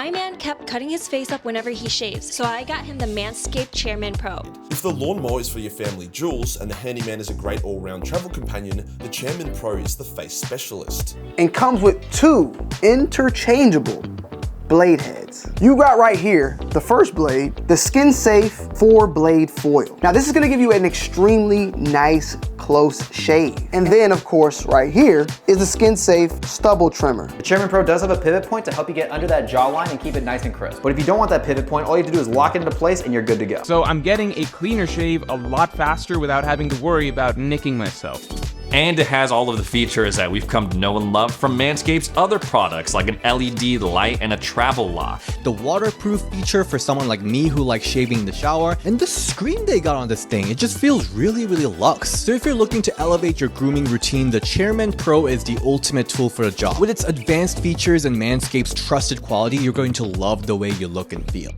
My man kept cutting his face up whenever he shaves, so I got him the Manscaped Chairman Pro. If the lawnmower is for your family jewels and the handyman is a great all-round travel companion, the Chairman Pro is the face specialist. And comes with 2 interchangeable blade heads. You got right here, the first blade, the SkinSafe 4-blade foil. Now this is gonna give you an extremely nice close shave. And then of course, right here is the SkinSafe stubble trimmer. The Chairman Pro does have a pivot point to help you get under that jawline and keep it nice and crisp. But if you don't want that pivot point, all you have to do is lock it into place and you're good to go. So I'm getting a cleaner shave a lot faster without having to worry about nicking myself. And it has all of the features that we've come to know and love from Manscaped's other products, like an LED light and a travel lock. The waterproof feature for someone like me who likes shaving in the shower, and the screen they got on this thing, it just feels really luxe. So if you're looking to elevate your grooming routine, the Chairman Pro is the ultimate tool for the job. With its advanced features and Manscaped's trusted quality, you're going to love the way you look and feel.